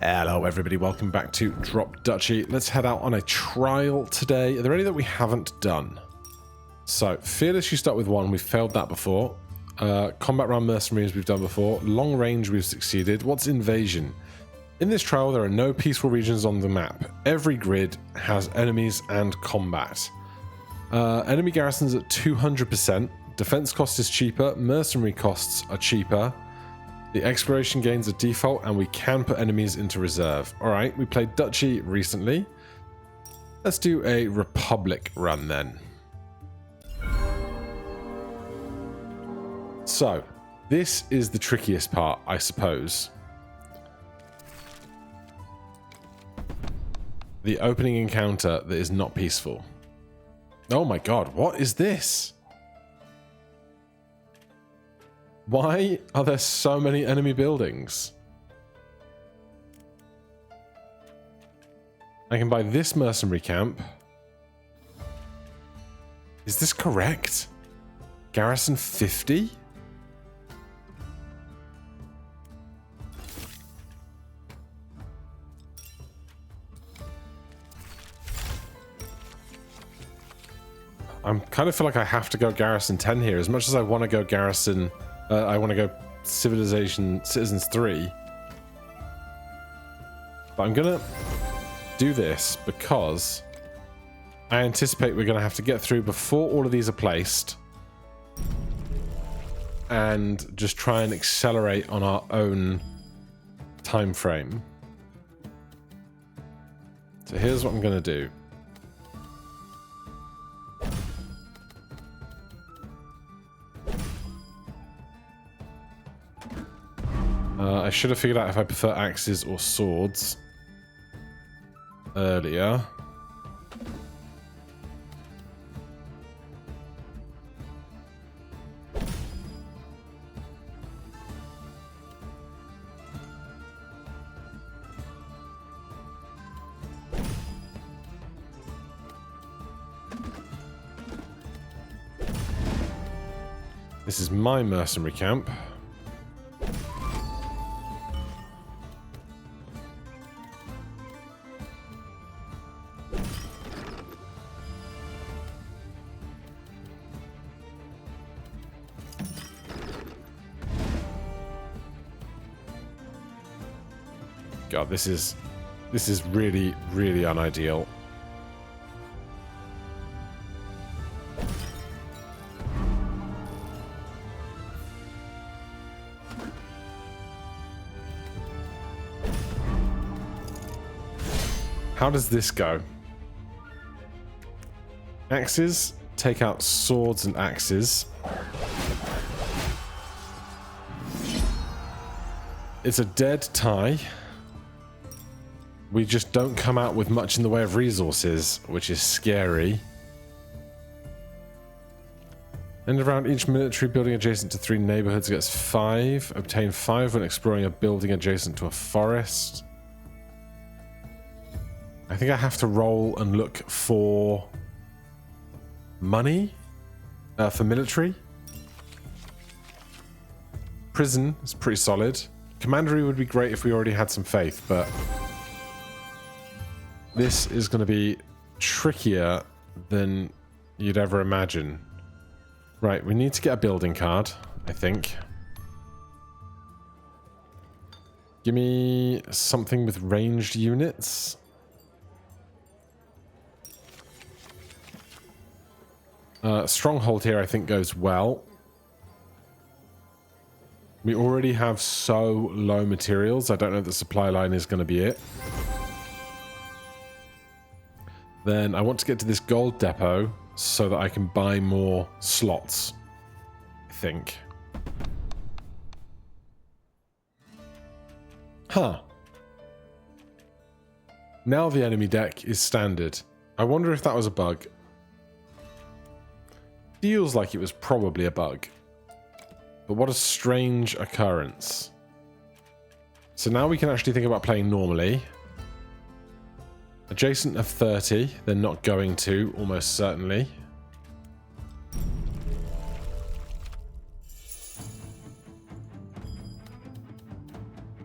Hello everybody, welcome back to Drop Duchy. Let's head out on a trial today. Are there any that we haven't done? So, Fearless you start with 1, we've failed that before. Combat round mercenaries we've done before. Long range we've succeeded. What's invasion? In this trial there are no peaceful regions on the map. Every grid has enemies and combat. Enemy garrisons at 200%. Defense cost is cheaper. Mercenary costs are cheaper. The exploration gains are default, and we can put enemies into reserve. Alright, we played Duchy recently. Let's do a Republic run then. So, this is the trickiest part, I suppose. The opening encounter that is not peaceful. Oh my god, what is this? Why are there so many enemy buildings? I can buy this mercenary camp. Is this correct? Garrison 50? I kind of feel like I have to go Garrison 10 here. As much as I want to go Garrison... I want to go Citizens 3. But I'm going to do this because I anticipate we're going to have to get through before all of these are placed. And just try and accelerate on our own time frame. So here's what I'm going to do. I should have figured out if I prefer axes or swords earlier. This is my mercenary camp. God, this is really, really unideal. How does this go? Axes, take out swords and axes. It's a dead tie. We just don't come out with much in the way of resources, which is scary. End of round, each military building adjacent to 3 neighborhoods gets 5. Obtain 5 when exploring a building adjacent to a forest. I think I have to roll and look for money for military. Prison is pretty solid. Commandery would be great if we already had some faith, but this is going to be trickier than you'd ever imagine. Right, we need to get a building card, I think. Give me something with ranged units. Stronghold here, I think, goes well. We already have so low materials. I don't know if the supply line is going to be it. Then I want to get to this gold depot so that I can buy more slots, I think. Huh. Now the enemy deck is standard. I wonder if that was a bug. Feels like it was probably a bug. But what a strange occurrence. So now we can actually think about playing normally. Adjacent of 30, they're not going to, almost certainly.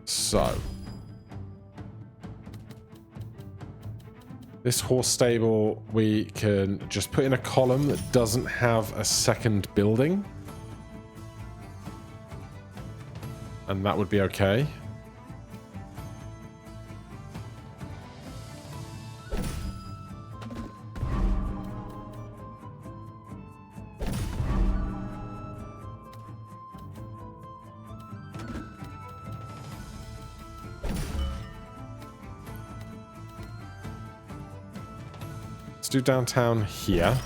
So, This horse stable, we can just put in a column that doesn't have a second building. And that would be okay. Let's do downtown here.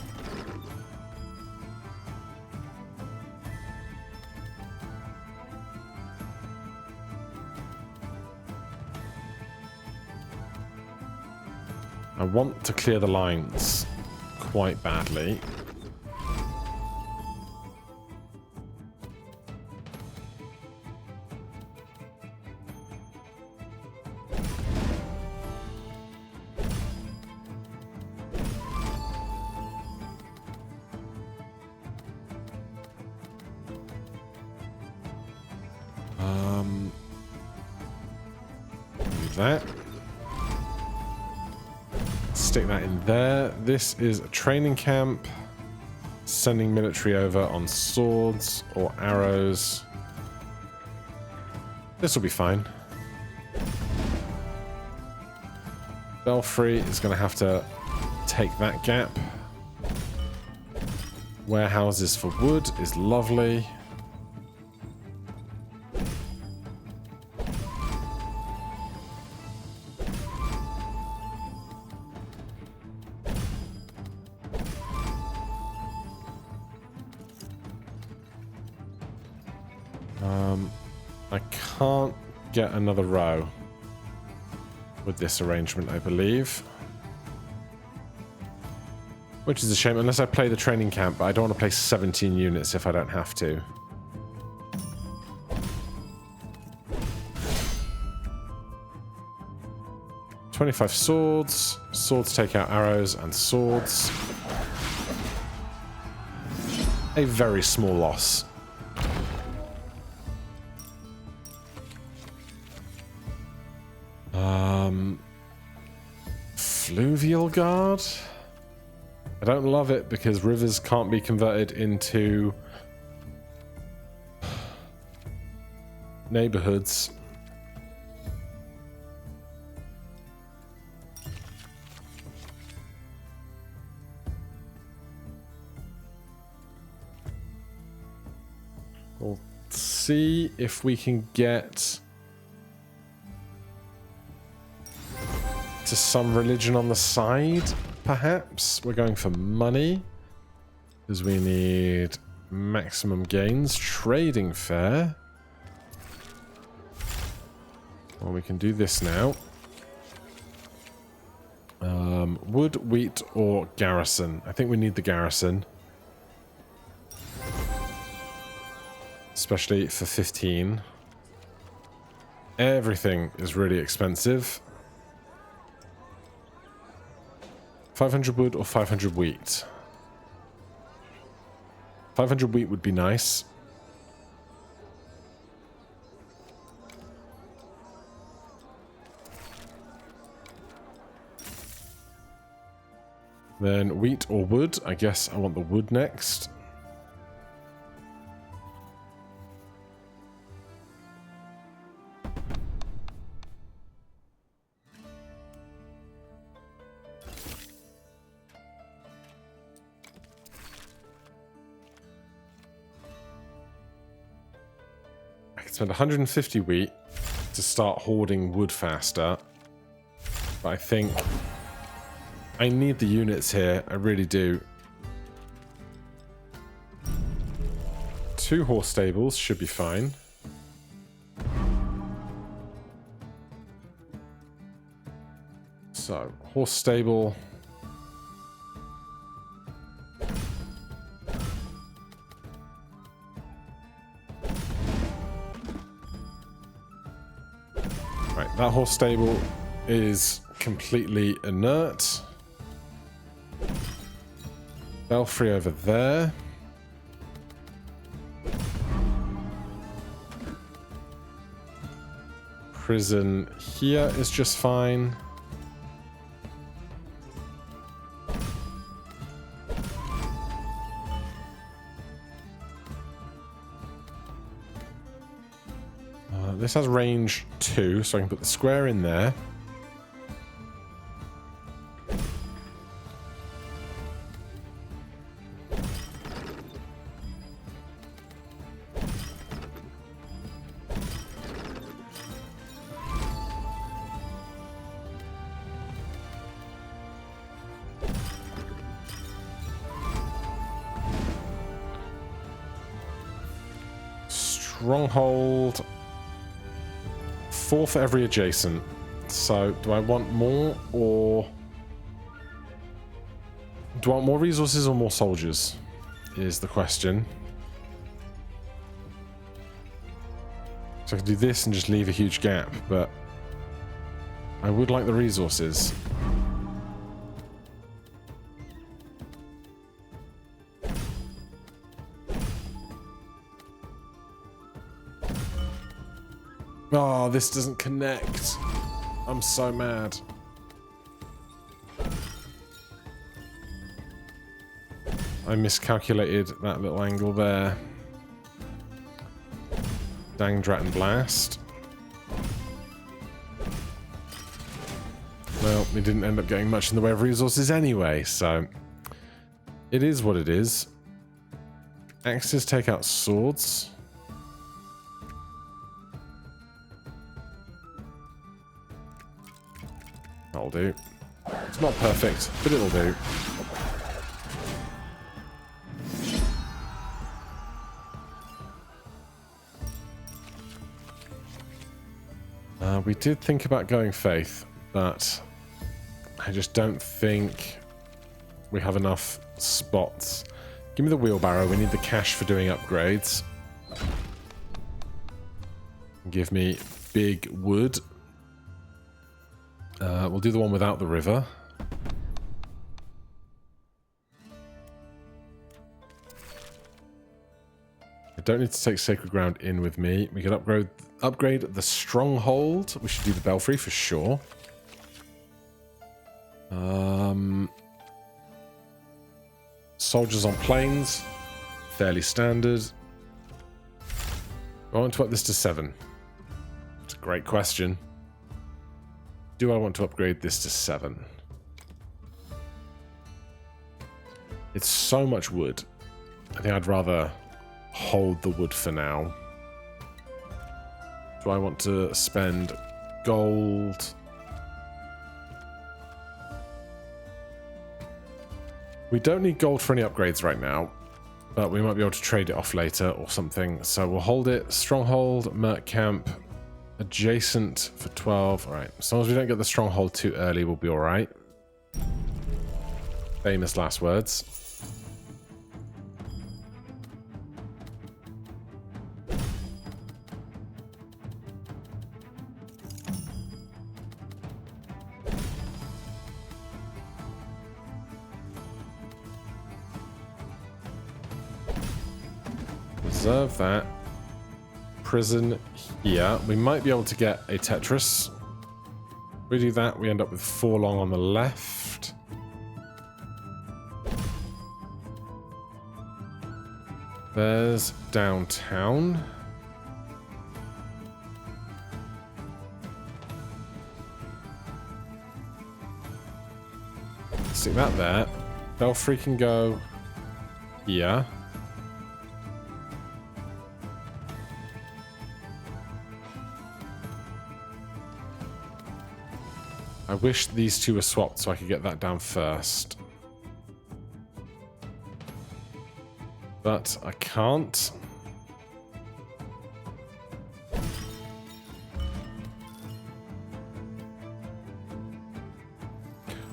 I want to clear the lines quite badly. Do that. Stick that in there. This is a training camp. Sending military over on swords or arrows. This will be fine. Belfry is going to have to take that gap. Warehouses for wood is lovely. I can't get another row with this arrangement, I believe. Which is a shame, unless I play the training camp, but I don't want to play 17 units if I don't have to. $25 swords. Swords take out arrows and swords. A very small loss. Fluvial Guard? I don't love it because rivers can't be converted into neighborhoods. We'll see if we can get to some religion on the side, perhaps. We're going for money because we need maximum gains. Trading fair. Well, we can do this now. Wood, wheat, or garrison. I think we need the garrison. Especially for 15. Everything is really expensive. 500 wood or 500 wheat? 500 wheat would be nice. Then wheat or wood. I guess I want the wood next. Spend 150 wheat to start hoarding wood faster. But I think I need the units here. I really do. 2 horse stables should be fine. So, horse stable. That horse stable is completely inert. Belfry over there. Prison here is just fine. This has range 2, so I can put the square in there. Stronghold. 4 for every adjacent. So, do I want more, or... do I want more resources or more soldiers? Is the question. So I could do this and just leave a huge gap, but... I would like the resources. Oh, this doesn't connect. I'm so mad. I miscalculated that little angle there. Dang Drat and Blast. Well, we didn't end up getting much in the way of resources anyway, so... it is what it is. Axes take out swords. That'll do. It's not perfect, but it'll do. We did think about going Faith, but I just don't think we have enough spots. Give me the wheelbarrow. We need the cash for doing upgrades. Give me big wood. We'll do the one without the river. I don't need to take Sacred Ground in with me. We can upgrade the Stronghold. We should do the Belfry for sure. Soldiers on plains. Fairly standard. I want to up this to 7. It's a great question. Do I want to upgrade this to 7? It's so much wood. I think I'd rather hold the wood for now. Do I want to spend gold? We don't need gold for any upgrades right now, but we might be able to trade it off later or something. So we'll hold it. Stronghold, Merc Camp, adjacent for 12. All right. As long as we don't get the Stronghold too early, we'll be all right. Famous last words. Reserve that. Prison here. We might be able to get a Tetris. If we do that, we end up with 4 long on the left. There's downtown. Stick that there. Belfry can go here. I wish these two were swapped so I could get that down first. But I can't.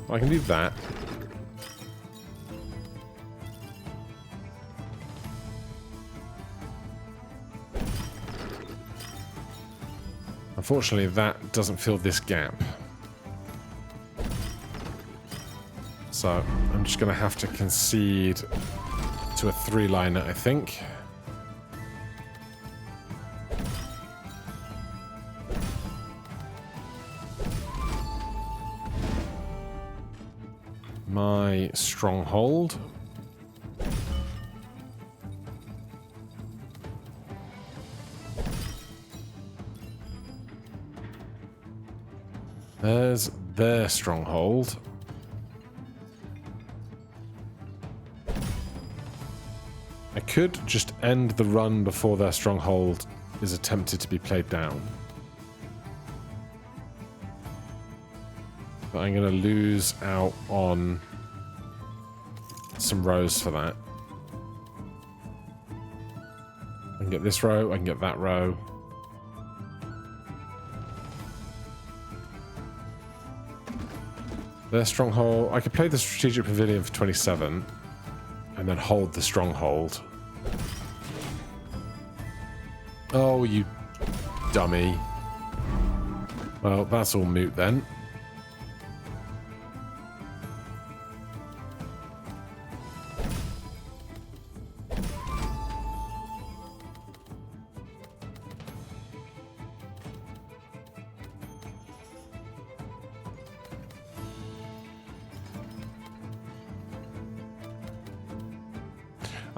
Well, I can do that. Unfortunately, that doesn't fill this gap. So I'm just going to have to concede to a 3-liner, I think. My Stronghold. There's their stronghold. I could just end the run before their stronghold is attempted to be played down. But I'm going to lose out on some rows for that. I can get this row, I can get that row. Their stronghold, I could play the strategic pavilion for 27 and then hold the stronghold. Oh, you dummy. Well, that's all moot then.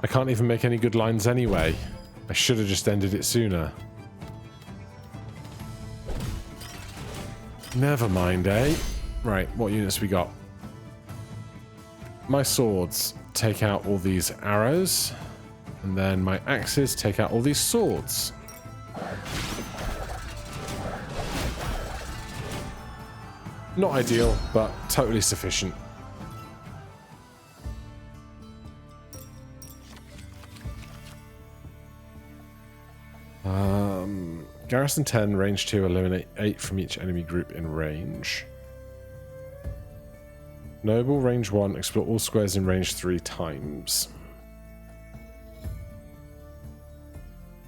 I can't even make any good lines anyway. I should have just ended it sooner. Never mind, eh? Right, what units we got? My swords take out all these arrows, and then my axes take out all these swords. Not ideal, but totally sufficient. Garrison 10, range 2, eliminate 8 from each enemy group in range. Noble, range 1, explore all squares in range 3 times.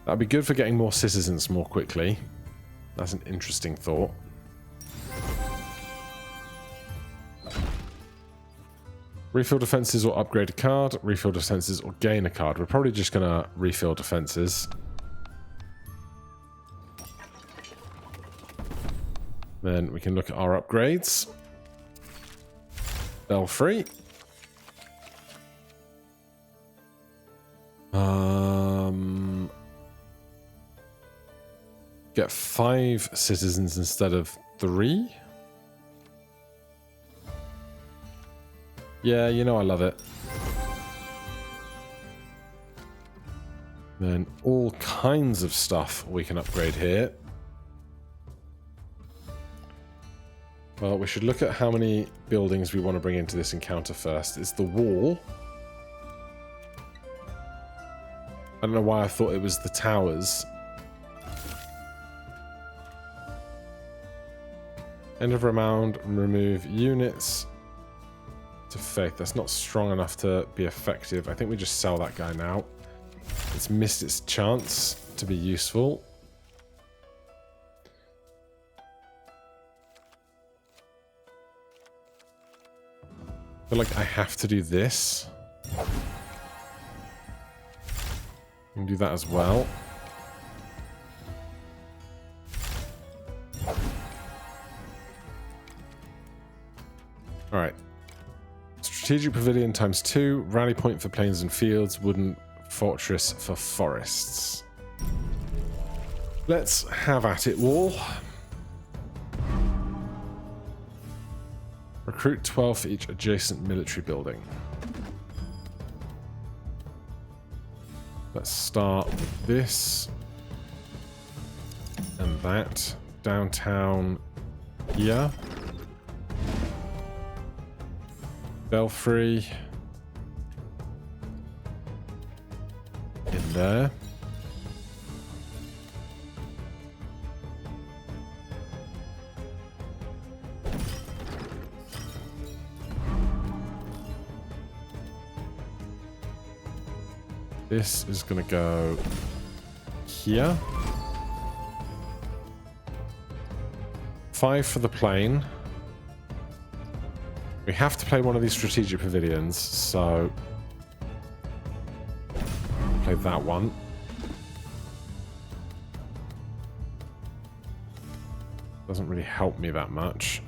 That'd be good for getting more citizens more quickly. That's an interesting thought. Refill defenses or upgrade a card. Refill defenses or gain a card. We're probably just going to refill defenses. Then we can look at our upgrades. Belfry. Get 5 citizens instead of 3. Yeah, you know I love it. Then all kinds of stuff we can upgrade here. Well, we should look at how many buildings we want to bring into this encounter first. It's the wall. I don't know why I thought it was the towers. End of round, remove units to faith. That's not strong enough to be effective. I think we just sell that guy now. It's missed its chance to be useful. I feel like I have to do this. I can do that as well. Alright. Strategic Pavilion ×2, Rally Point for plains and fields, Wooden Fortress for forests. Let's have at it, wall. Recruit 12 for each adjacent military building. Let's start with this and that. Downtown here. Belfry. In there. This is going to go here. 5 for the plane. We have to play one of these strategic pavilions, so play that one. Doesn't really help me that much.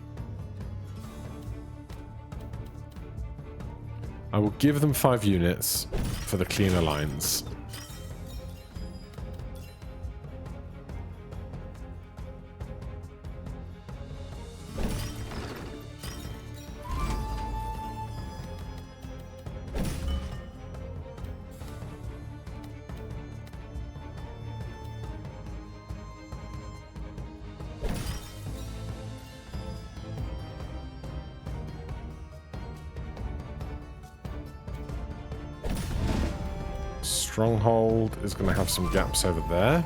I will give them 5 units for the cleaner lines. Stronghold is going to have some gaps over there.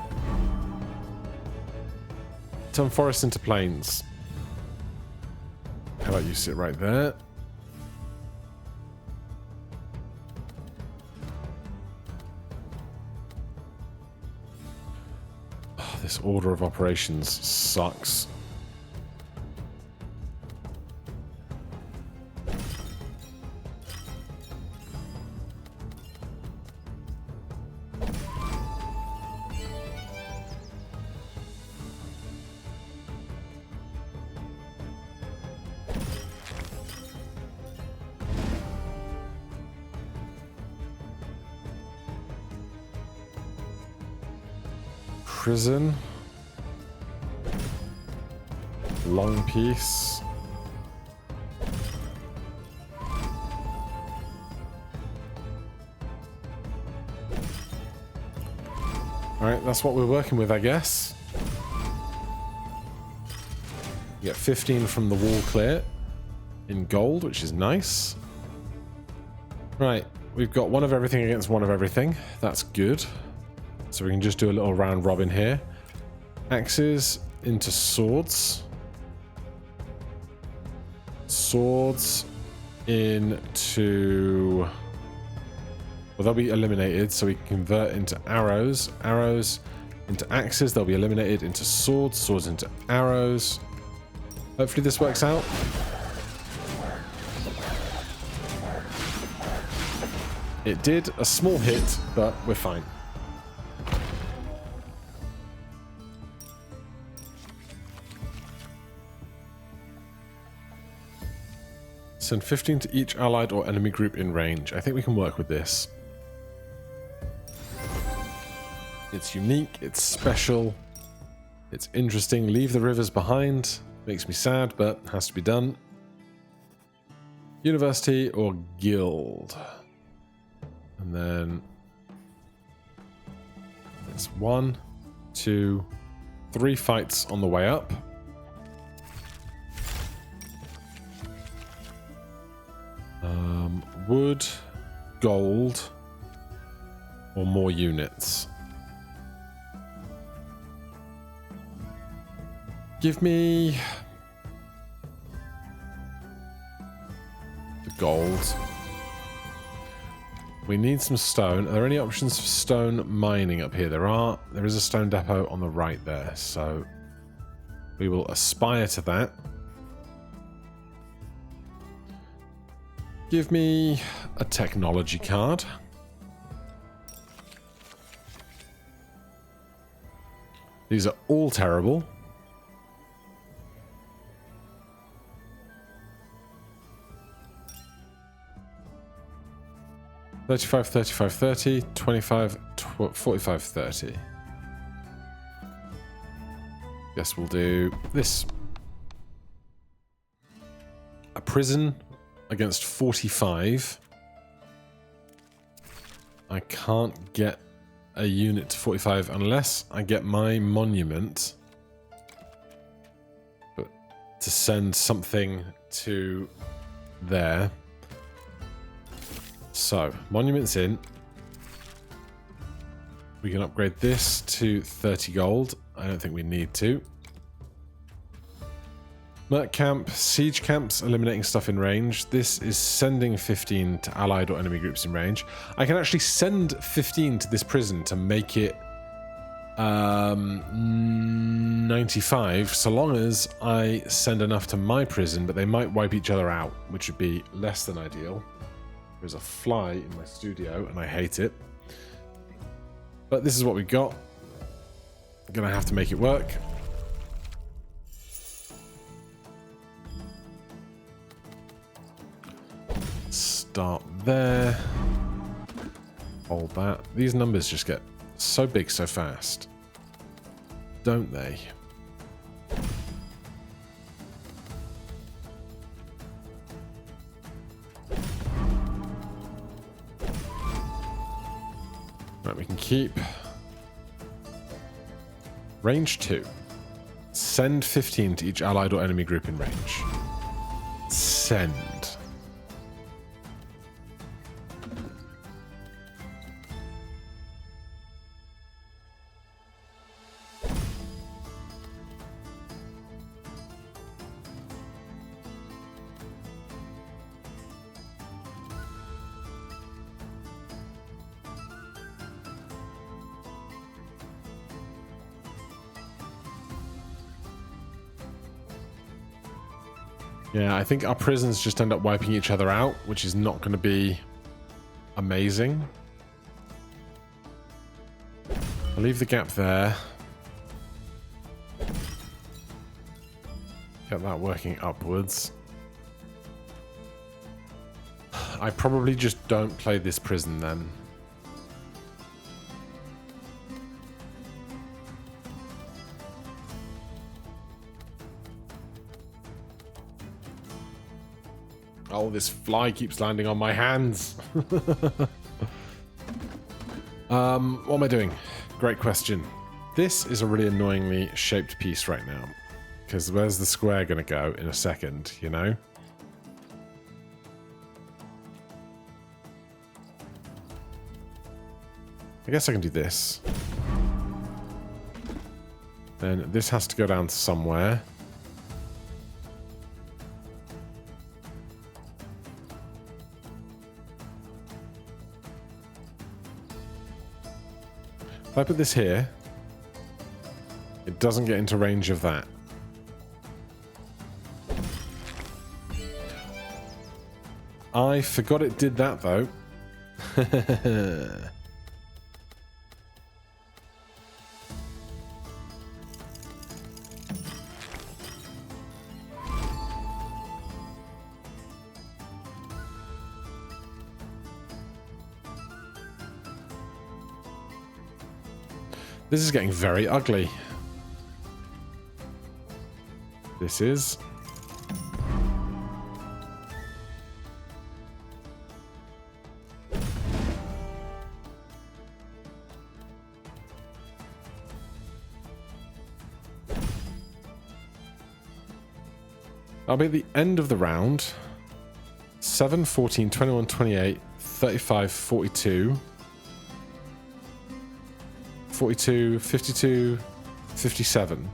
Turn forest into plains. How about you sit right there? Oh, this order of operations sucks. Prison. Long peace. Alright, that's what we're working with, I guess. You get 15 from the wall clear in gold, which is nice. Right, we've got one of everything against one of everything. That's good. So we can just do a little round robin here. Axes into swords. Swords into... Well, they'll be eliminated, so we can convert into arrows. Arrows into axes. They'll be eliminated into swords. Swords into arrows. Hopefully this works out. It did a small hit, but we're fine. Send 15 to each allied or enemy group in range. I think we can work with this. It's unique, it's special, it's interesting. Leave the rivers behind. Makes me sad, but has to be done. University or guild. And then it's 1, 2, 3 fights on the way up. Wood, gold, or more units. Give me the gold. We need some stone. Are there any options for stone mining up here? There are. There is a stone depot on the right there, so we will aspire to that. Give me a technology card. These are all terrible. $35, $35, $30, $25, $45, $30. Guess we'll do this. A prison against 45. I can't get a unit to 45 unless I get my monument to send something to there. So, monument's in. We can upgrade this to 30 gold. I don't think we need to. Merc camp, siege camps, eliminating stuff in range. This is sending 15 to allied or enemy groups in range. I can actually send 15 to this prison to make it 95, so long as I send enough to my prison, but they might wipe each other out, which would be less than ideal. There's a fly in my studio, and I hate it. But this is what we got. I'm gonna have to make it work. Start there. Hold that. These numbers just get so big so fast, don't they? Right, we can keep range 2. Send 15 to each allied or enemy group in range. Send. Yeah, I think our prisons just end up wiping each other out, which is not going to be amazing. I'll leave the gap there. Get that working upwards. I probably just don't play this prison then. Oh, this fly keeps landing on my hands. What am I doing? Great question. This is a really annoyingly shaped piece right now. Because where's the square going to go in a second, you know? I guess I can do this. Then this has to go down somewhere. If I put this here, it doesn't get into range of that. I forgot it did that, though. This is getting very ugly. This is. I'll be at the end of the round. 7, 14, 21, 28, 35, 42. 42, 52, 57.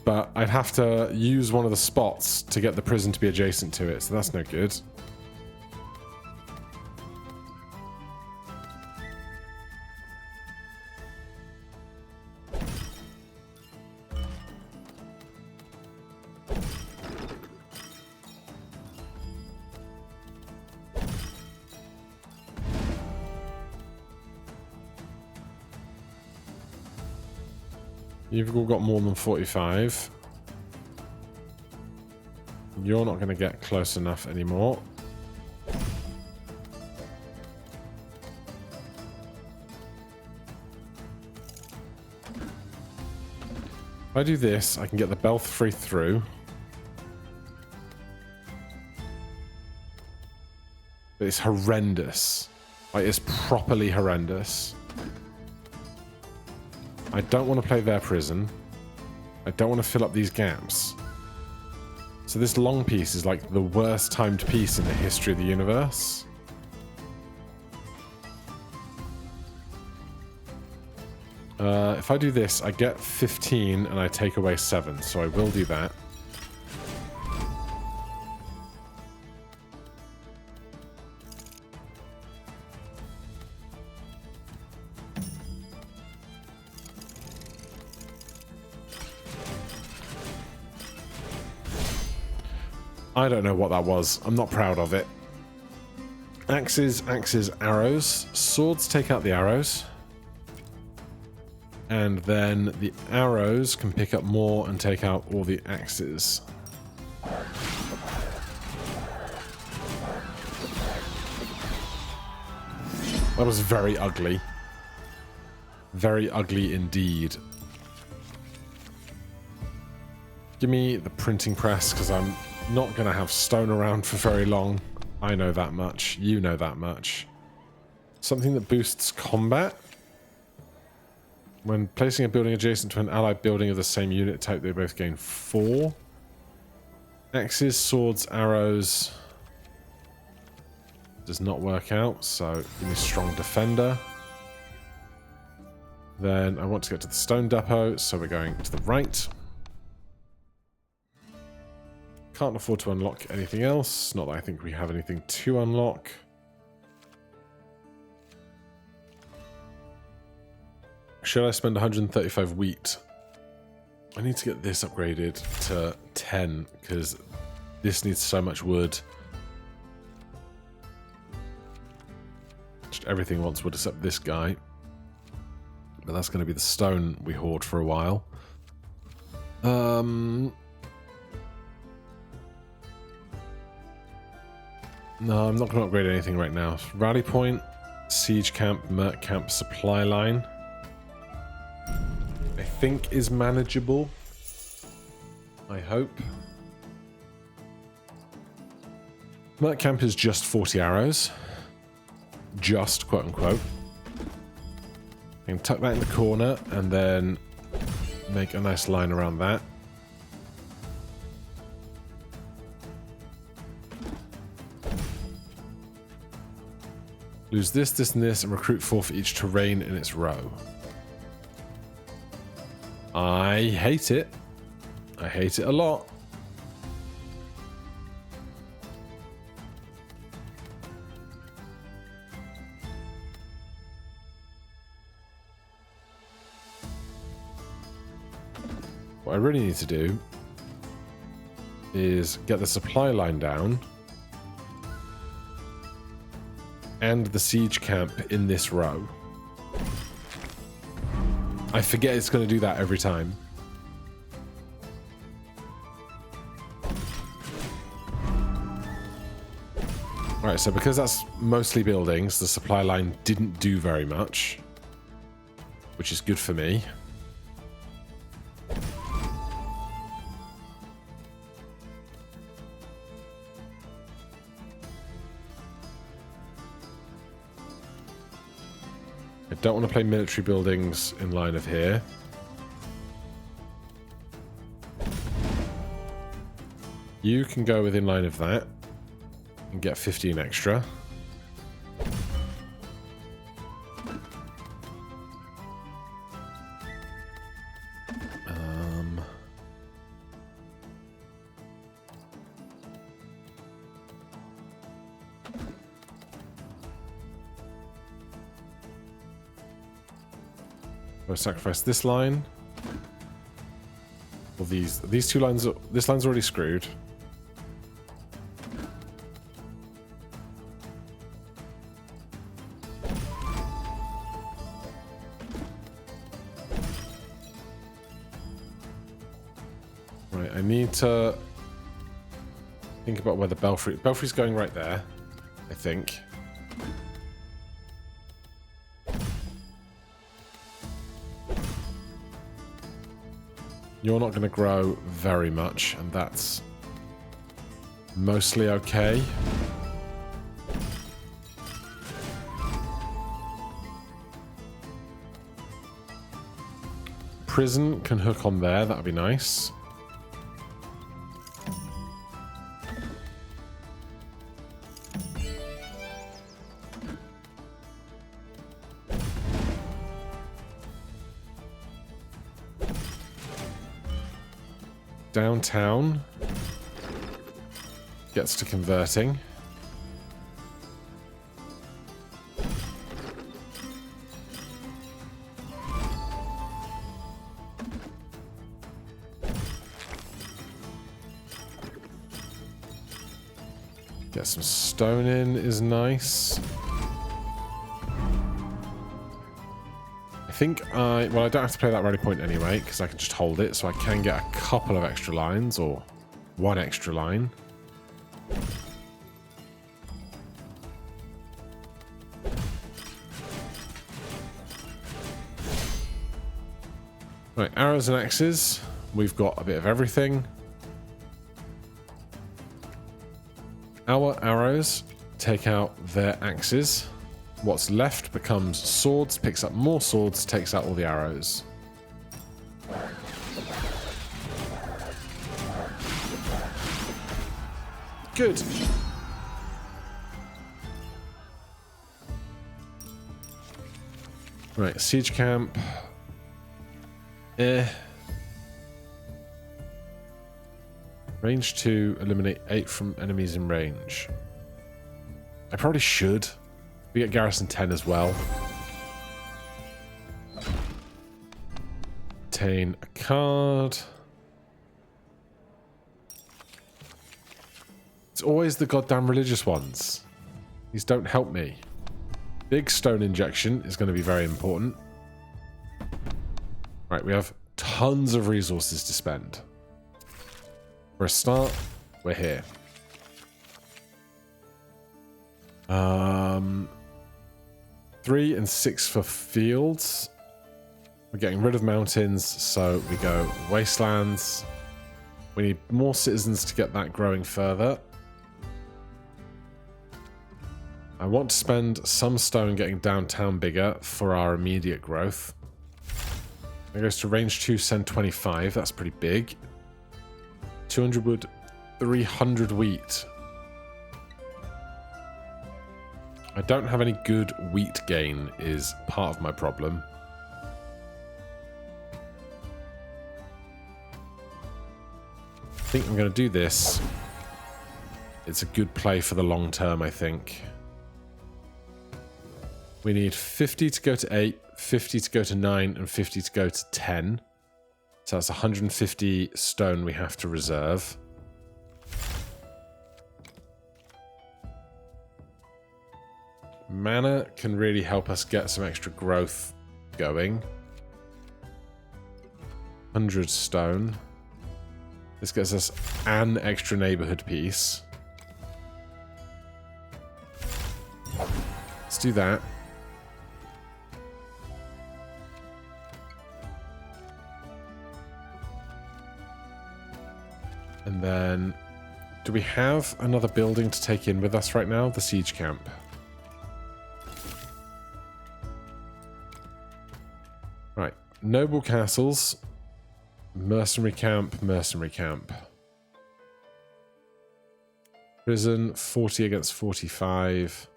But I'd have to use one of the spots to get the prison to be adjacent to it, so that's no good. You've all got more than 45. You're not going to get close enough anymore. If I do this, I can get the belfry through. But it's horrendous. Like, it's properly horrendous. I don't want to play their prison. I don't want to fill up these gaps. So this long piece is like the worst timed piece in the history of the universe. If I do this, I get 15 and I take away 7, so I will do that. I don't know what that was. I'm not proud of it. Axes, axes, arrows. Swords take out the arrows. And then the arrows can pick up more and take out all the axes. That was very ugly. Very ugly indeed. Give me the printing press, because I'm not going to have stone around for very long. I know that much. You know that much. Something that boosts combat. When placing a building adjacent to an allied building of the same unit type, they both gain 4. Axes, swords, arrows. Does not work out, so give me strong defender. Then I want to get to the stone depot, so we're going to the right. Can't afford to unlock anything else. Not that I think we have anything to unlock. Should I spend 135 wheat I need to get this upgraded to 10 because this needs so much wood. Just everything wants wood except this guy. But that's going to be the stone we hoard for a while. No, I'm not going to upgrade anything right now. Rally point, siege camp, merc camp, supply line. I think is manageable. I hope. Merc camp is just 40 arrows. Just, quote unquote. I can tuck that in the corner and then make a nice line around that. Lose this, this, and this, and recruit 4 for each terrain in its row. I hate it. I hate it a lot. What I really need to do is get the supply line down and the siege camp in this row. I forget it's going to do that every time. Alright, so because that's mostly buildings, the supply line didn't do very much, which is good for me. I don't want to play military buildings in line of here. You can go within line of that and get 15 extra. I'll sacrifice this line. Well, these two lines. This line's already screwed. Right, I need to think about where the Belfry's going right there, I think. You're not going to grow very much, and that's mostly okay. Prison can hook on there, that'd be nice. Downtown gets to converting. Get some stone in is nice. I think well, I don't have to play that rally point anyway, because I can just hold it, so I can get a couple of extra lines, or one extra line. Right, arrows and axes. We've got a bit of everything. Our arrows take out their axes. What's left becomes swords, picks up more swords, takes out all the arrows. Good. Right, siege camp. Range 2, eliminate 8 from enemies in range. I probably should. We get garrison 10 as well. Obtain a card. It's always the goddamn religious ones. These don't help me. Big stone injection is going to be very important. Right, we have tons of resources to spend. For a start, we're here. 3 and 6 for fields. We're getting rid of mountains, so we go wastelands. We need more citizens to get that growing further. I want to spend some stone getting downtown bigger for our immediate growth. That goes to range 2, send 25. That's pretty big. 200 wood, 300 wheat. I don't have any good wheat gain is part of my problem. I think I'm going to do this. It's a good play for the long term, I think. We need 50 to go to 8, 50 to go to 9, and 50 to go to 10. So that's 150 stone we have to reserve. Mana can really help us get some extra growth going. 100 stone. This gets us an extra neighborhood piece. Let's do that. And then, do we have another building to take in with us right now? The siege camp. Right, noble castles, mercenary camp, mercenary camp. Prison, 40 against 45.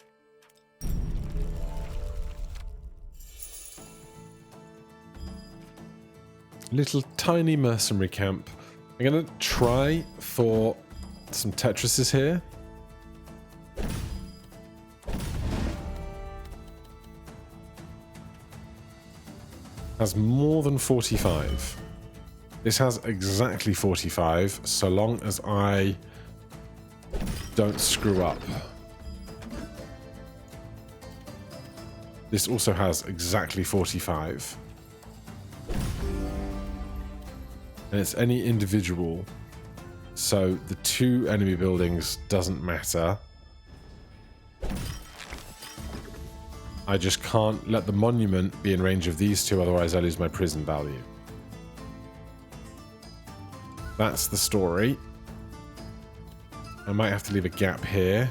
Little tiny mercenary camp. I'm going to try for some Tetrises here. Has more than 45. This has exactly 45, so long as I don't screw up. This also has exactly 45. And it's any individual, so the 2 enemy buildings doesn't matter. I just can't let the monument be in range of these 2, otherwise I lose my prison value. That's the story. I might have to leave a gap here.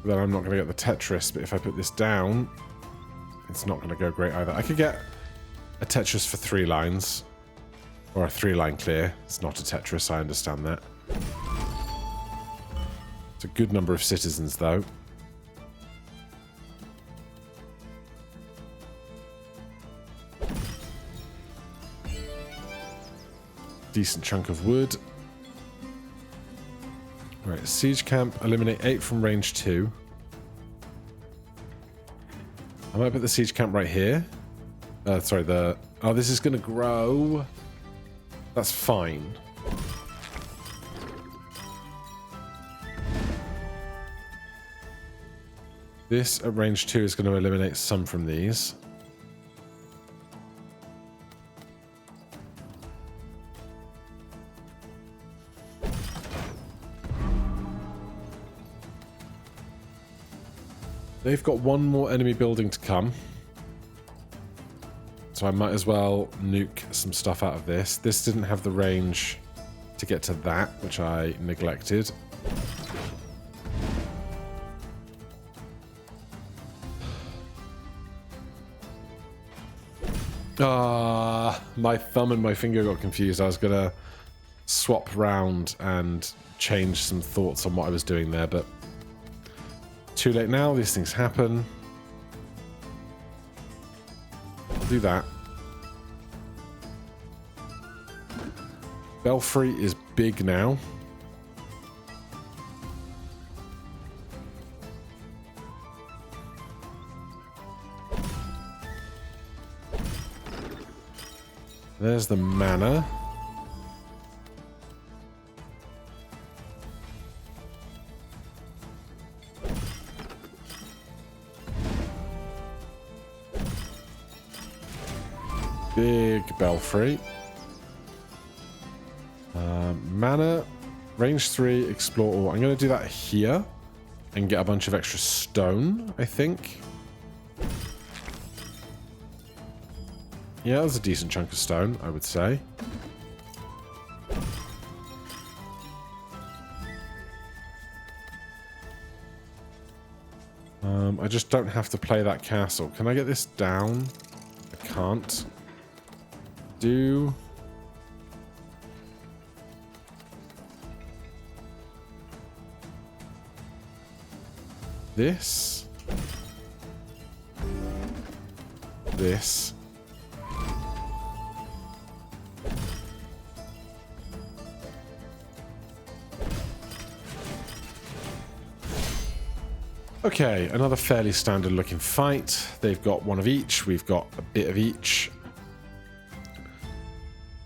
Then I'm not going to get the Tetris, but if I put this down, it's not going to go great either. I could get a Tetris for 3 lines. Or a 3-line clear. It's not a Tetris, I understand that. It's a good number of citizens, though. Decent chunk of wood. Right, siege camp. Eliminate 8 from range 2. I might put the siege camp right here. Sorry, the... Oh, this is going to grow. That's fine. This at range 2 is going to eliminate some from these. They've got one more enemy building to come. So I might as well nuke some stuff out of this. This didn't have the range to get to that, which I neglected. My thumb and my finger got confused. I was going to swap round and change some thoughts on what I was doing there, but too late now. These things happen. I'll do that. Belfry is big now. There's the mana. Big belfry. Mana, range 3, explore all. I'm going to do that here and get a bunch of extra stone, I think. Yeah, that's a decent chunk of stone, I would say. I just don't have to play that castle. Can I get this down? I can't. Do... this. This. Okay, another fairly standard looking fight. They've got one of each. We've got a bit of each.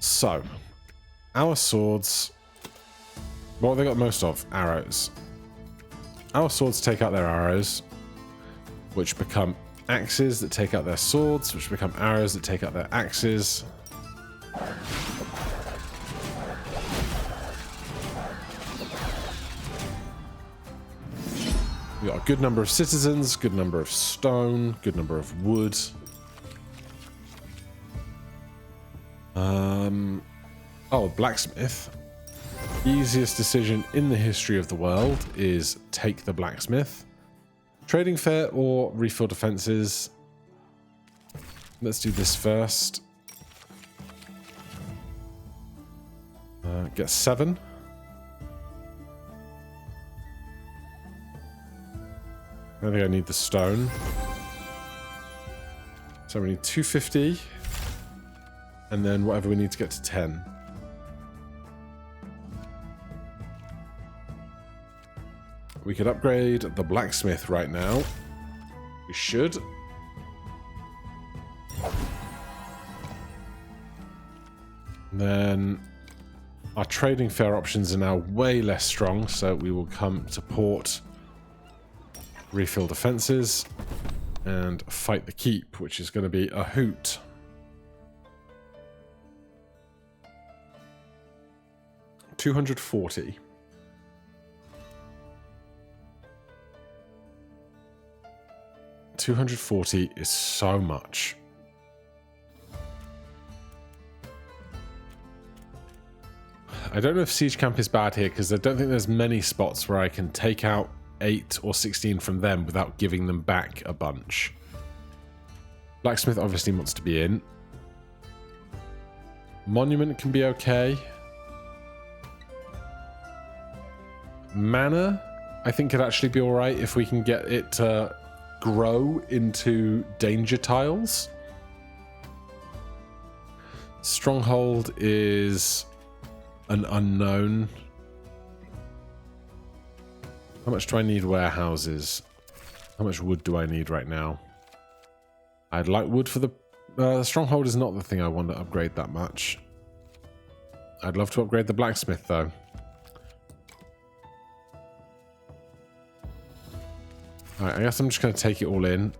So, our swords... what have they got most of? Arrows. Our swords take out their arrows, which become axes that take out their swords, which become arrows that take out their axes. We've got a good number of citizens, good number of stone, good number of wood. Oh, blacksmith. Easiest decision in the history of the world is take the blacksmith. Trading fair or refill defenses. Let's do this first. Get 7. I think I need the stone. So we need 250. And then whatever we need to get to 10. We could upgrade the blacksmith right now. We should. And then our trading fair options are now way less strong, so we will come to port, refill defenses, and fight the keep, which is going to be a hoot. $240. $240 is so much. I don't know if siege camp is bad here because I don't think there's many spots where I can take out 8 or 16 from them without giving them back a bunch. Blacksmith obviously wants to be in. Monument can be okay. Manor, I think could actually be alright if we can get it to grow into danger tiles. Stronghold is an unknown. How much do I need warehouses? How much wood do I need right now? I'd like wood for the... stronghold is not the thing I want to upgrade that much. I'd love to upgrade the blacksmith though. Alright, I guess I'm just going to take it all in.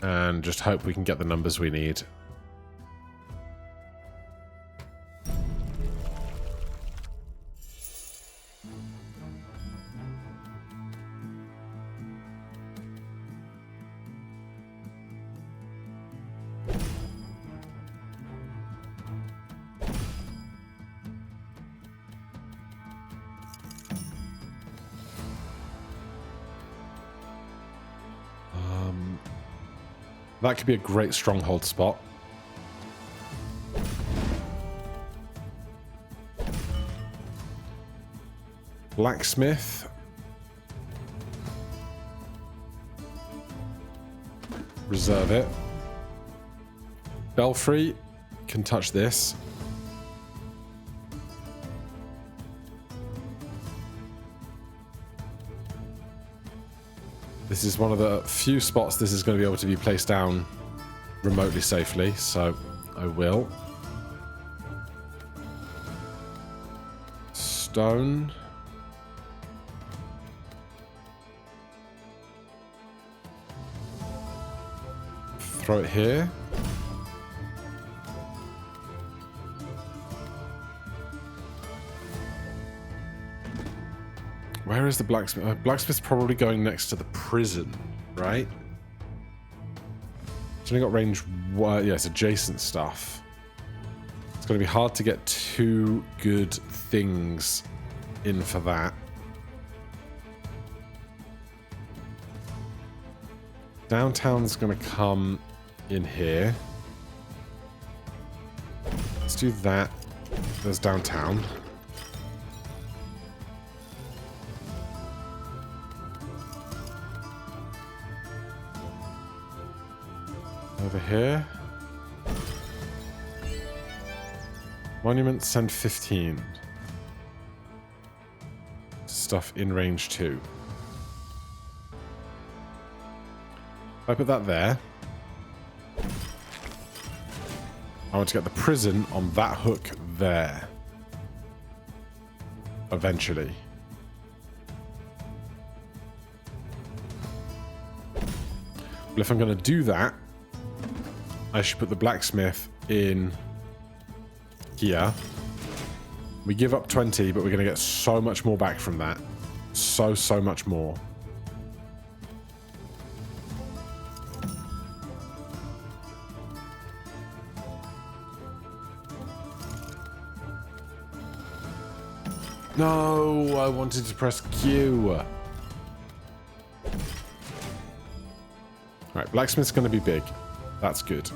And just hope we can get the numbers we need. That could be a great stronghold spot. Blacksmith. Reserve it. Belfry can touch this. This is one of the few spots this is going to be able to be placed down remotely safely, so I will. Stone. Throw it here. Where is the blacksmith? Blacksmith's probably going next to the prison, right? It's only got range. Yeah, it's adjacent stuff. It's going to be hard to get two good things in for that. Downtown's going to come in here. Let's do that. There's downtown. Over here. Monument, send 15. Stuff in range 2. If I put that there, I want to get the prison on that hook there. Eventually. But if I'm going to do that, I should put the blacksmith in here. We give up 20, but we're going to get so much more back from that. So much more. No, I wanted to press Q. Right, blacksmith's going to be big. That's good.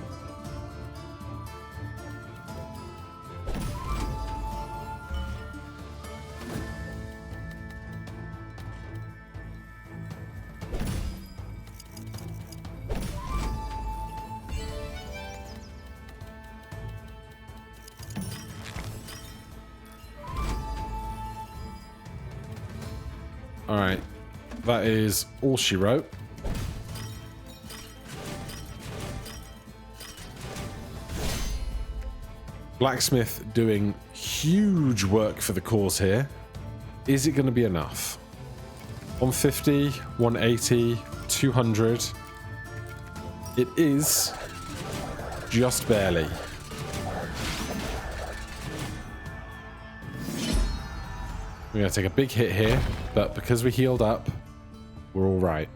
Alright, that is all she wrote. Blacksmith doing huge work for the cause here. Is it going to be enough? 150, 180, 200. It is just barely. We're going to take a big hit here, but because we healed up, we're all right.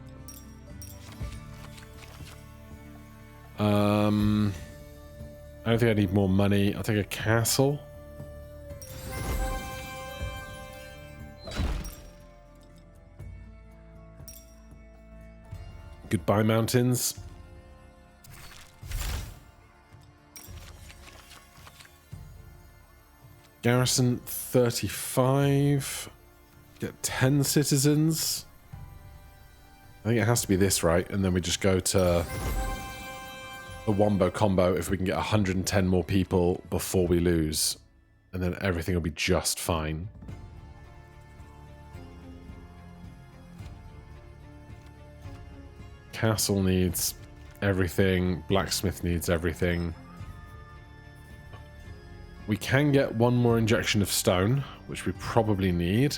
I don't think I need more money. I'll take a castle. Goodbye, mountains. Garrison 35. Get 10 citizens. I think it has to be this, right? And then we just go to the wombo combo if we can get 110 more people before we lose. And then everything will be just fine. Castle needs everything. Blacksmith needs everything. We can get one more injection of stone, which we probably need.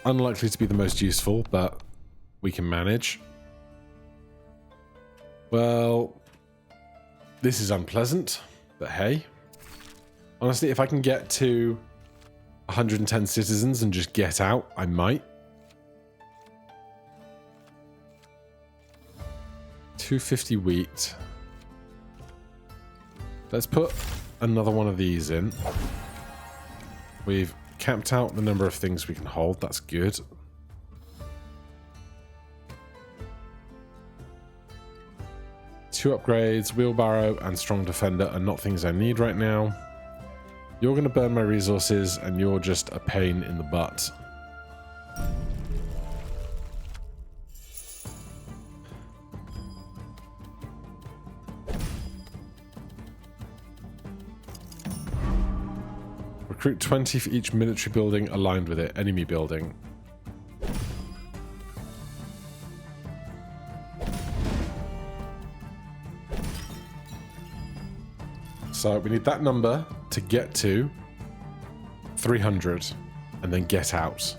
Unlikely to be the most useful, but we can manage. Well, this is unpleasant, but hey. Honestly, if I can get to 110 citizens and just get out, I might. 250 wheat. Let's put another one of these in. We've capped out the number of things we can hold. That's good. Two upgrades, wheelbarrow and strong defender are not things I need right now. You're going to burn my resources and you're just a pain in the butt. Recruit 20 for each military building aligned with it. Enemy building. So we need that number to get to 300 and then get out.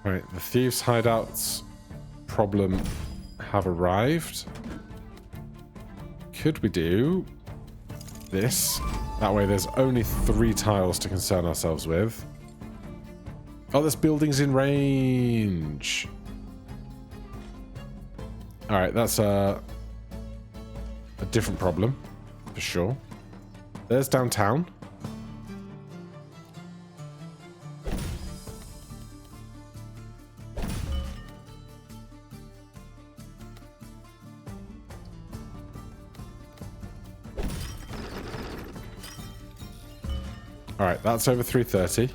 Right, the thieves' hideouts problem have arrived. Could we do this? That way there's only 3 tiles to concern ourselves with. Oh, this building's in range. Alright, that's a different problem, for sure. There's downtown. Alright, that's over 330.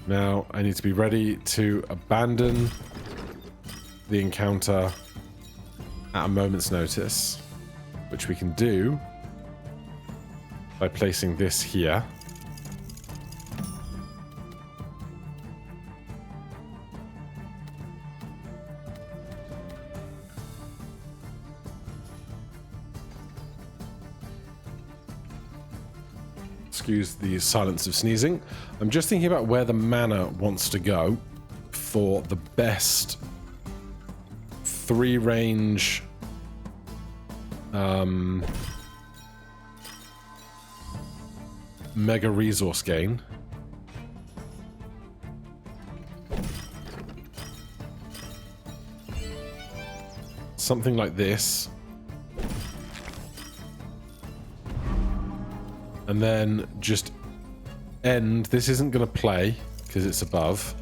Now, I need to be ready to abandon the encounter at a moment's notice, which we can do by placing this here. Excuse the silence of sneezing. I'm just thinking about where the mana wants to go for the best 3-range mega resource gain. Something like this. And then just end. This isn't going to play because it's above.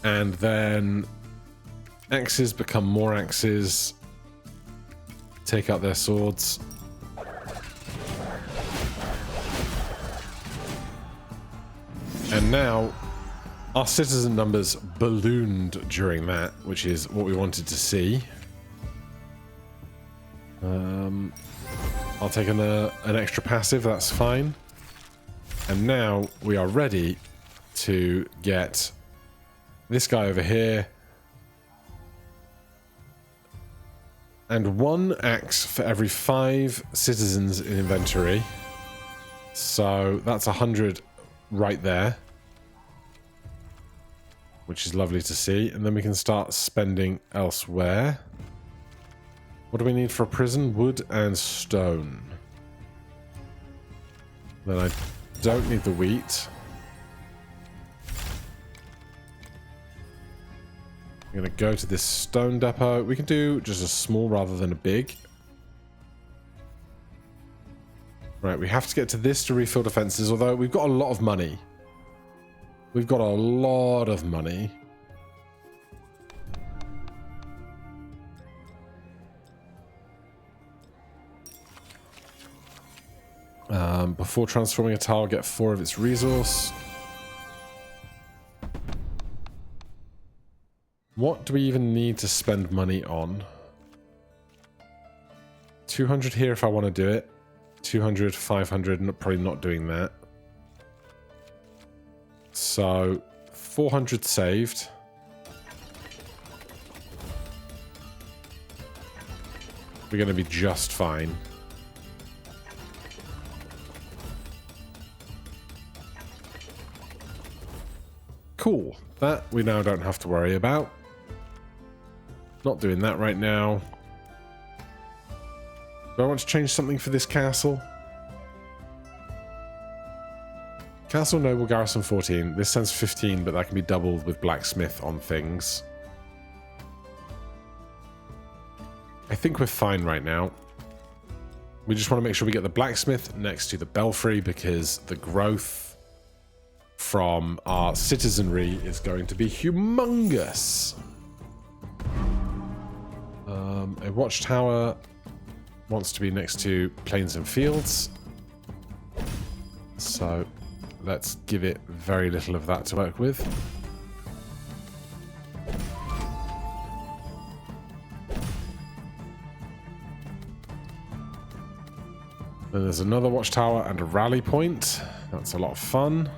And then axes become more axes. Take out their swords. And now our citizen numbers ballooned during that, which is what we wanted to see. I'll take an extra passive, that's fine. And now we are ready to get this guy over here. And 1 axe for every 5 citizens in inventory. So that's 100 right there. Which is lovely to see. And then we can start spending elsewhere. What do we need for a prison? Wood and stone. Then I don't need the wheat. I'm going to go to this stone depot. We can do just a small rather than a big. Right, we have to get to this to refill defenses, although we've got a lot of money. We've got a lot of money. Before transforming a tile, get 4 of its resource. What do we even need to spend money on? 200 here if I want to do it. 200, 500, probably not doing that. So, 400 saved. We're going to be just fine. Cool. That we now don't have to worry about. Not doing that right now. Do I want to change something for this castle? Castle Noble Garrison 14. This sends 15, but that can be doubled with blacksmith on things. I think we're fine right now. We just want to make sure we get the blacksmith next to the belfry because the growth from our citizenry is going to be humongous. A watchtower wants to be next to plains and fields. So let's give it very little of that to work with. Then there's another watchtower and a rally point. That's a lot of fun.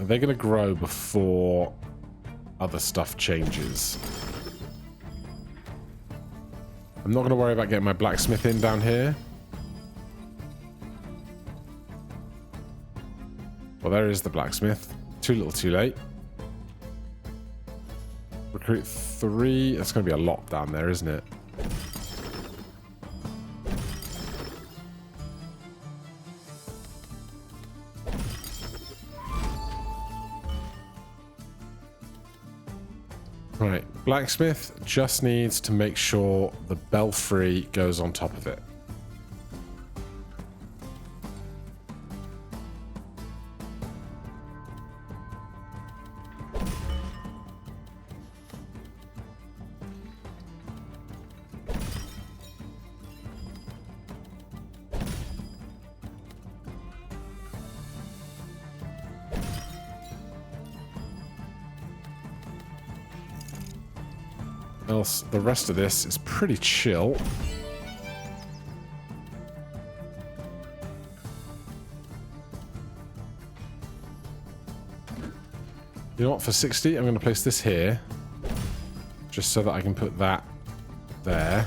Are they going to grow before other stuff changes? I'm not going to worry about getting my blacksmith in down here. Well, there is the blacksmith. Too little, too late. Recruit 3. That's going to be a lot down there, isn't it? Right, blacksmith just needs to make sure the belfry goes on top of it. Else, the rest of this is pretty chill. You know what, for 60, I'm going to place this here. Just so that I can put that there.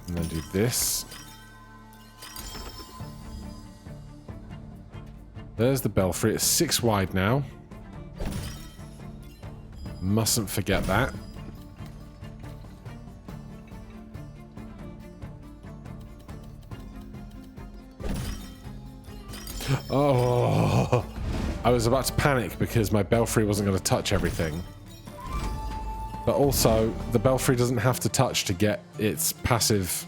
And then do this. There's the belfry. It's 6 wide now. Mustn't forget that. Oh, I was about to panic because my belfry wasn't going to touch everything. But also, the belfry doesn't have to touch to get its passive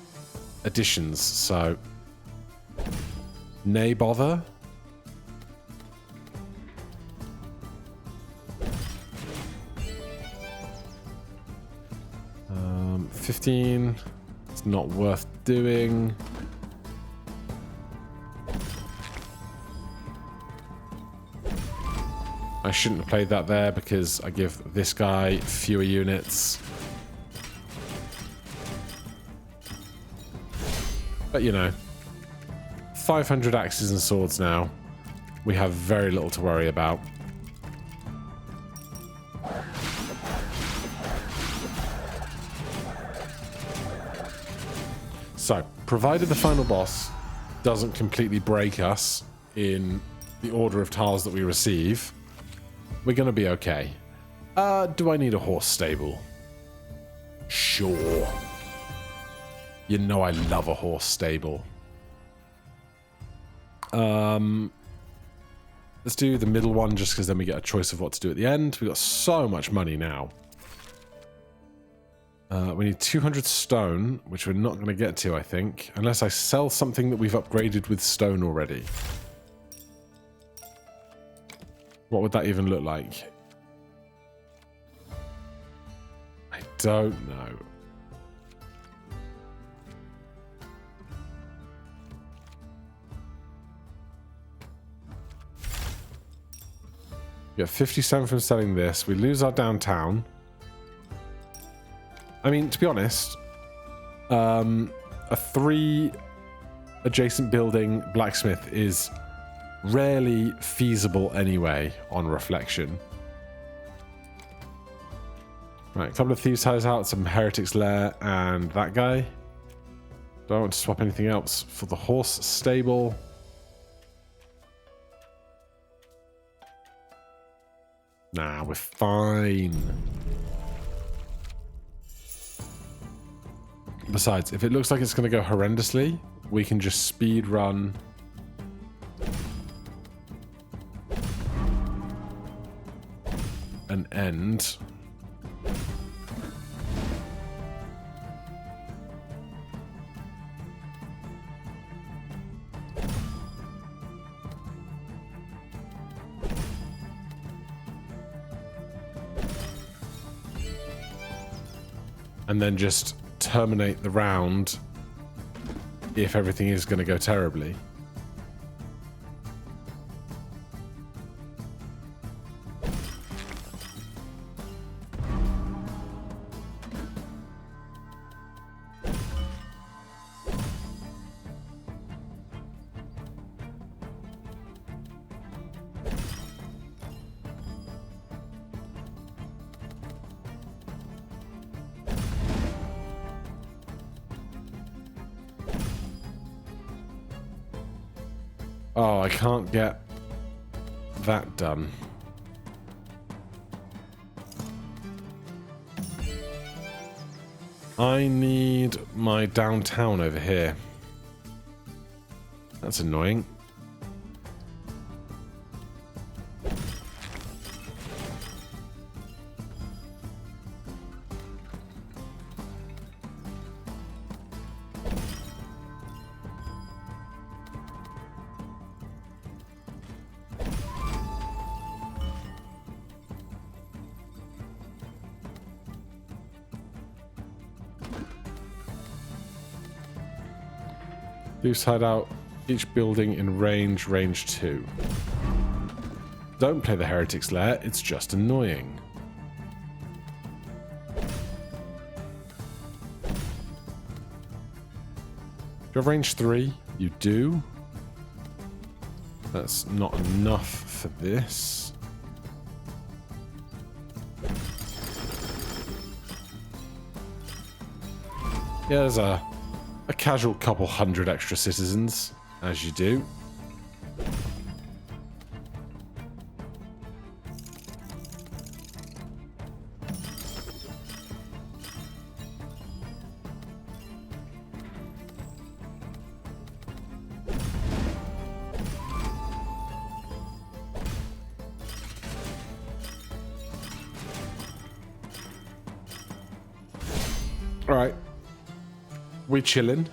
additions, so... nay bother. 15. It's not worth doing. I shouldn't have played that there because I give this guy fewer units. But you know, 500 axes and swords now. We have very little to worry about. So, provided the final boss doesn't completely break us in the order of tiles that we receive, we're going to be okay. Do I need a horse stable? Sure. You know I love a horse stable. Let's do the middle one just because then we get a choice of what to do at the end. We've got so much money now. We need 200 stone, which we're not going to get to, I think, unless I sell something that we've upgraded with stone already. What would that even look like? I don't know. We get 57 from selling this. We lose our downtown. I mean, to be honest, a 3 adjacent building blacksmith is rarely feasible anyway on reflection. Right, a couple of thieves' ties out, some heretics lair, and that guy. Don't want to swap anything else for the horse stable. Nah, we're fine. Besides, if it looks like it's going to go horrendously, we can just speed run. An end. And then just terminate the round if everything is going to go terribly. Oh, I can't get that done. I need my downtown over here. That's annoying. Loose hideout, each building in range 2. Don't play the Heretics Lair, it's just annoying. Do you have range 3? You do. That's not enough for this. Yeah, there's a casual couple hundred extra citizens, as you do. All right. We chilling.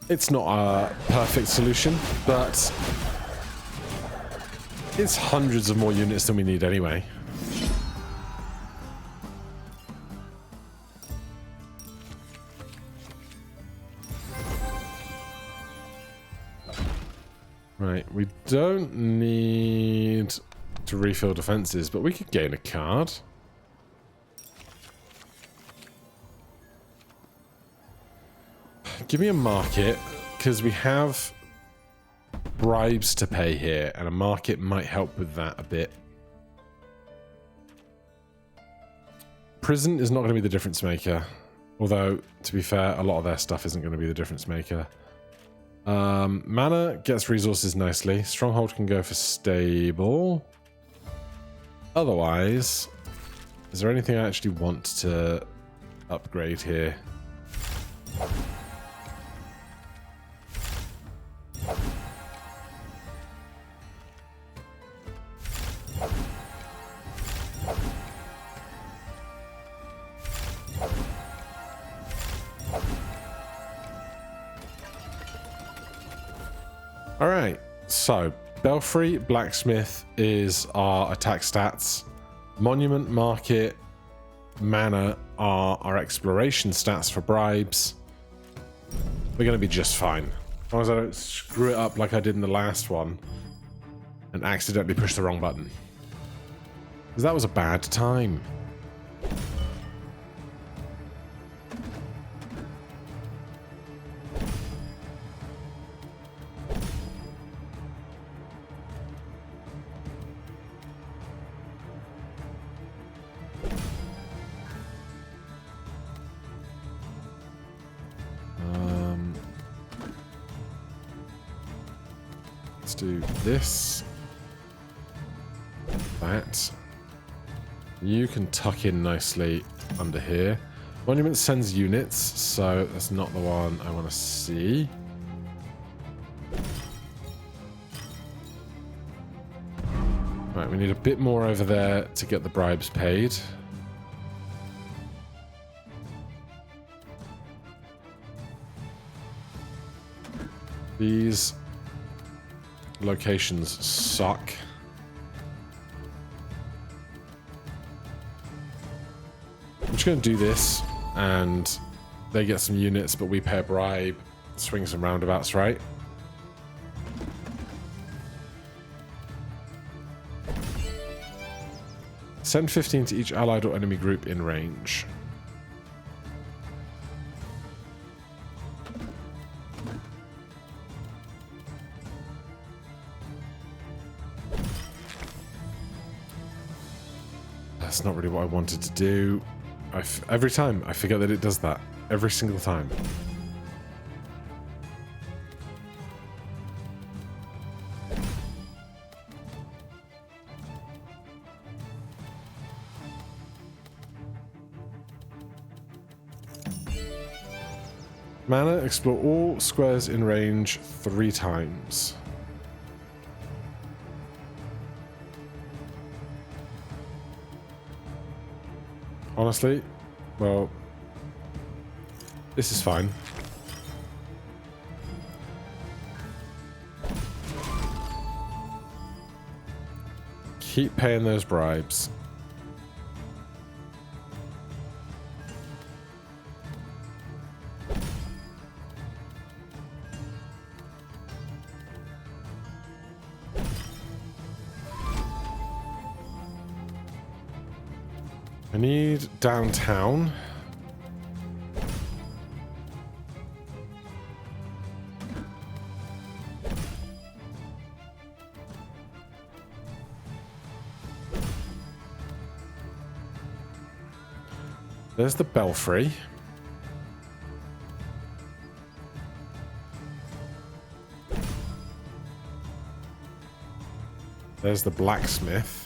It's not a perfect solution, but it's hundreds of more units than we need anyway. Right, we don't need to refill defenses, but we could gain a card. Give me a market, because we have bribes to pay here, and a market might help with that a bit. Prison is not going to be the difference maker, although, to be fair, a lot of their stuff isn't going to be the difference maker. Manor gets resources nicely. Stronghold can go for stable. Otherwise, is there anything I actually want to upgrade here? Alright, so Belfry, Blacksmith is our attack stats. Monument, Market, Manor are our exploration stats for bribes. We're going to be just fine. As long as I don't screw it up like I did in the last one and accidentally push the wrong button. Because that was a bad time. Let's do this. That. You can tuck in nicely under here. Monument sends units, so that's not the one I want to see. Right, we need a bit more over there to get the bribes paid. These locations suck. I'm just going to do this, and they get some units, but we pay a bribe. Swing some roundabouts, right? Send 15 to each allied or enemy group in range. That's not really what I wanted to do. Every time I forget that it does that. every single time. Mana, explore all squares in range 3 times. Honestly, well, this is fine. Keep paying those bribes. I need downtown. There's the belfry. There's the blacksmith.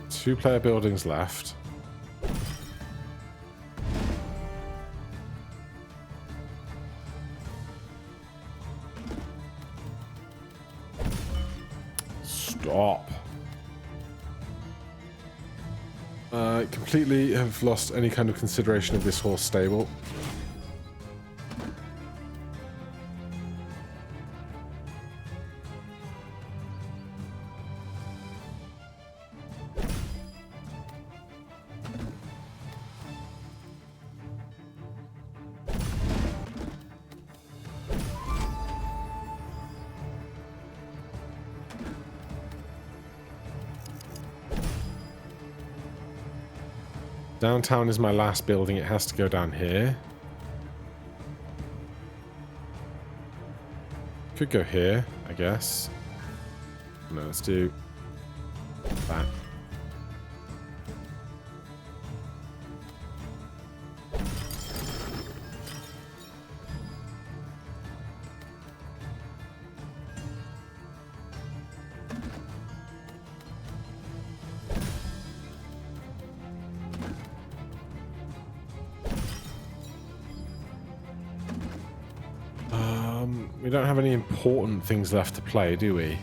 Two-player buildings left. Stop. I completely have lost any kind of consideration of this horse stable. Downtown is my last building. It has to go down here. Could go here, I guess. No, let's do that. We don't have any important things left to play, do we?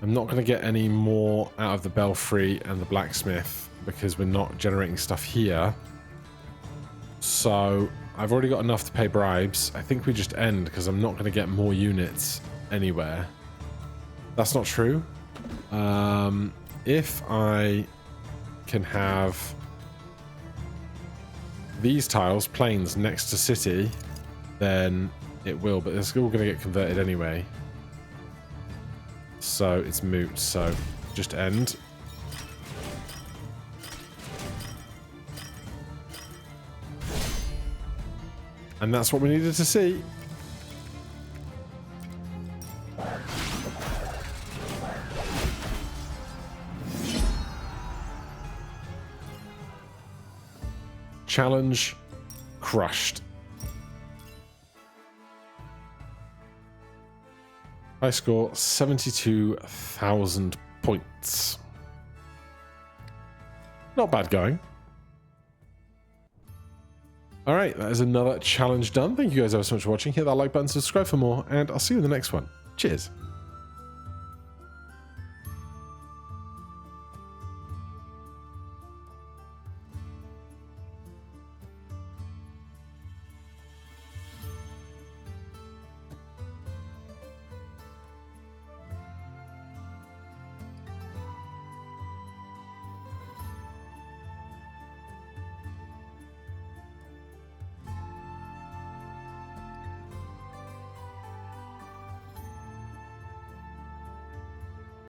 I'm not going to get any more out of the belfry and the blacksmith because we're not generating stuff here. So I've already got enough to pay bribes. I think we just end because I'm not going to get more units anywhere. That's not true. If I can have these tiles, plains next to city, then it will, but it's all going to get converted anyway. So it's moot, so just end. And that's what we needed to see. Challenge crushed. I score 72,000 points. Not bad going. Alright, that is another challenge done. Thank you guys ever so much for watching. Hit that like button, subscribe for more, and I'll see you in the next one. Cheers.